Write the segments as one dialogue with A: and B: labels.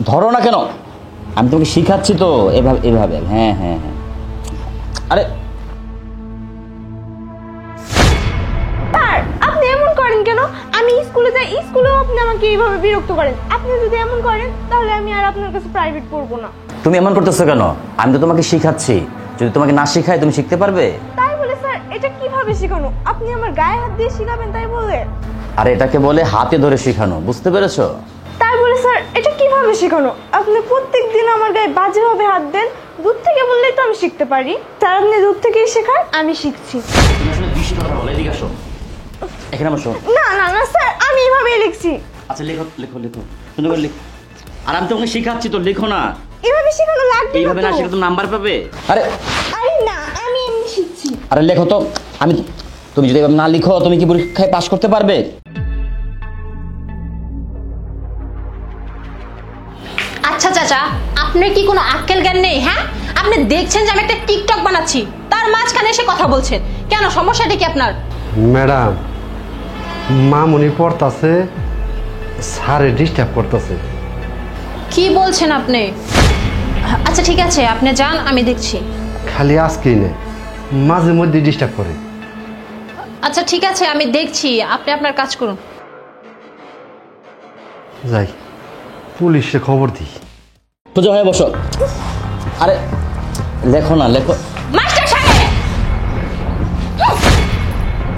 A: ধরো না কেন? আমি তোমাকে শিখাচ্ছি তো, এভাবে এভাবে। হ্যাঁ হ্যাঁ হ্যাঁ। আরে
B: স্যার আপনি এমন করেন কেন? আমি স্কুলে যাই, স্কুলেও আপনি আমাকে এইভাবে বিরক্ত করেন। আপনি যদি এমন করেন তাহলে আমি আর আপনার কাছে প্রাইভেট পড়বো না।
A: তুমি এমন করতেছো কেন? আমি তো তোমাকে শিখাচ্ছি। যদি তোমাকে না শিখাই তুমি শিখতে পারবে?
B: তাই বলে স্যার এটা কিভাবে শেখানো? আপনি আমার গায়ে হাত দিয়ে শিখাবেন তাই বলে?
A: আর এটাকে বলে হাতে ধরে শেখানো, বুঝতে পেরেছো?
B: তাই বলে স্যার এটা কিভাবে শেখানো? আপনি প্রত্যেকদিন আমার গায়ে বাজেভাবে হাত দেন। দূর থেকে বললেই তো আমি শিখতে পারি। স্যার আপনি দূর থেকেই শেখান, আমি শিখছি।
A: তুমি আসলে বেশি কথা বলো, এদিকে আসো। এখানে বসো।
B: না না না স্যার, আমি এভাবেই লিখছি।
A: আচ্ছা লেখো লেখো লেখো, সুন্দর করে লেখো। আর আমি তোমাকে শিখাচ্ছি তো, লেখো না।
B: এভাবে শেখানো লাগবে
A: এইভাবে না শিখে তো নাম্বার পাবে। আরে
B: আরে না, আমি এমনি শিখছি।
A: আরে লেখো তো। তুমি যদি এভাবে না লিখো তুমি কি পরীক্ষায় পাশ করতে পারবে?
C: আচ্ছা চাচা, আপনার কি কোনো আক্কেল জ্ঞান নেই? হ্যাঁ, আপনি দেখছেন যে আমি একটা টিকটক বানাচ্ছি, তার মাঝখানে এসে কথা বলছেন কেন? সমস্যাটা কি আপনার?
D: ম্যাডাম, মামুনি পড়তাছে, স্যারে ডিস্টার্ব করতেছে।
C: কি বলছেন আপনি? আচ্ছা ঠিক আছে, আপনি যান, আমি দেখছি।
D: খালি আজকেই নেই, মাঝে মধ্যে ডিস্টার্ব করে।
C: আচ্ছা ঠিক আছে, আমি দেখছি, আপনি আপনার কাজ করুন।
D: যাই, পুলিশে খবর দিই।
A: সোজা হয়ে বসো। আরে লেখো না, লেখো।
C: মাস্টার সাহেব!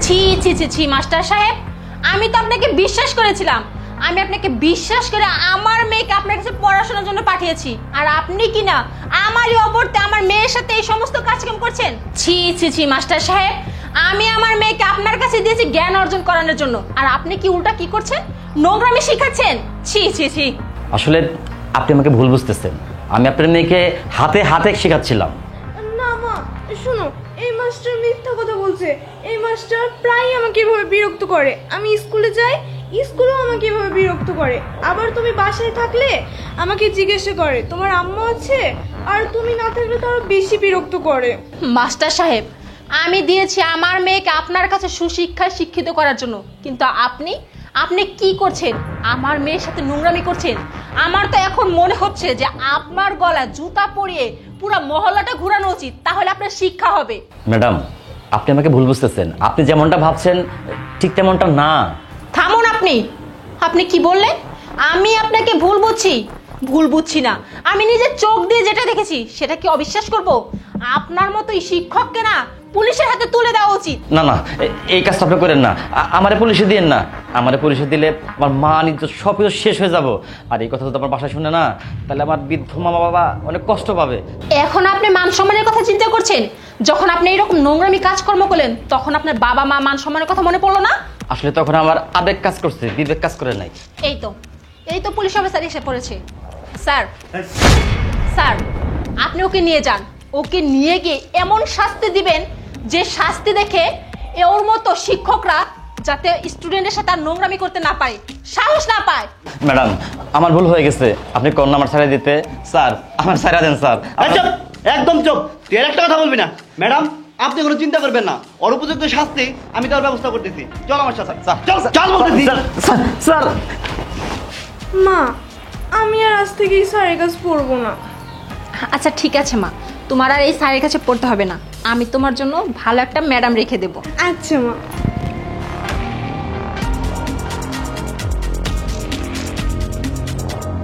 C: ছি ছি ছি ছি মাস্টার সাহেব, আমি তো আপনাকে বিশ্বাস করেছিলাম। আমি আপনাকে বিশ্বাস করে আমার মেয়েকে আপনার কাছে পড়াশোনার জন্য পাঠিয়েছি, আর আপনি কি না আমারই অবর্তে আমার মেয়ের সাথে এই সমস্ত কাজকাম করছেন। ছি ছি ছি মাস্টার সাহেব, আমি আমার মেয়েকে আপনার কাছে দিয়েছি জ্ঞান অর্জন করানোর জন্য, আর আপনি কি উল্টা কি করছেন? নোংরামি শিখাচ্ছেন। ছি ছি ছি।
A: আসলে আপনি আমাকে ভুল বুঝতেছেন। আমি আপনার মেয়েকে হাতে হাতে শেখাচ্ছিলাম।
B: না মা, শোনো, এই মাস্টার মিথ্যা কথা বলছে। এই মাস্টার প্রায় আমাকে এভাবে বিরক্ত করে। আমি স্কুলে যাই, স্কুলেও আমাকে এভাবে বিরক্ত করে। আবার তুমি বাসায় থাকলে আমাকে জিজ্ঞাসা করে তোমার আম্মু আছে, আর তুমি না থাকলে তো আরো বেশি বিরক্ত করে।
C: মাস্টার সাহেব, আমি দিয়েছি আমার মেয়েকে আপনার কাছে সুশিক্ষায় শিক্ষিত করার জন্য, কিন্তু আপনি আপনি কি করছেন? আমার মেয়ের সাথে নোংরামি করছেন। আমার তো এখন মনে হচ্ছে যে আপনার গলায় জুতা পরিয়ে পুরো মহল্লাটা ঘোরানো উচিত, তাহলে আপনার শিক্ষা হবে।
A: ম্যাডাম, আপনি আমাকে ভুল বুঝতেছেন। আপনি যেমনটা ভাবছেন ঠিক তেমনটা না।
C: থামুন আপনি। আপনি কি বললেন? আমি আপনাকে ভুল বুঝছি? ভুল বুঝছি না, আমি নিজের চোখ দিয়ে যেটা দেখেছি সেটা কি অবিশ্বাস করব? আপনার মতোই শিক্ষককে না পুলিশের হাতে তুলে দেওয়া উচিত।
A: না না, এই কাজটা আপনি করেন না। আমারে পুলিশে দিয়েন না। আমারে পুলিশে দিলে আমার মা নিজে সব কিছু শেষ হয়ে যাব। আর এই কথা যদি আমার বাসায় শুনে না, তাহলে আমার বৃদ্ধ মা বাবা অনেক কষ্ট পাবে।
C: এখন আপনি মান সম্মানের কথা চিন্তা করছেন? যখন আপনি এরকম নোংরামি কাজকর্ম করলেন তখন আপনার বাবা মা মান সম্মানের কথা মনে পড়লো না?
A: আসলে তখন আমার আবেগ কাজ করছে, বিবেক কাজ করে নাই।
C: এই তো পুলিশ অফিসার এসে পড়েছে। স্যার স্যার, আপনি ওকে নিয়ে যান। ওকে নিয়ে গিয়ে এমন শাস্তি দিবেন যে শাস্তি দেখে ওর মতো শিক্ষকরা যাতে স্টুডেন্টের সাথে আর নোংরামি করতে না পারে, সাহস না পায়।
A: ম্যাডাম, আমার ভুল হয়ে গেছে। আপনি কোন আমার ছাড়া দিতে। স্যার আমার ছাড়া দেন স্যার।
E: চুপ, একদম চুপ। তুই আর একটা কথা বলবি না। ম্যাডাম, আপনি কোনো চিন্তা করবেন না, ওর উপযুক্ত শাস্তি আমি তার ব্যবস্থা করতেছি। চল আমার সাথে, চল চল বলতেছি।
A: স্যার
B: মা, আমি আর আজ থেকে স্যারের কাছে পড়বো না।
C: আচ্ছা ঠিক আছে মা, তোমার আর এই স্যারের কাছে পড়তে হবে না। আমি তোমার জন্য ভালো একটা ম্যাডাম রেখে দেবো।
B: আচ্ছা মা।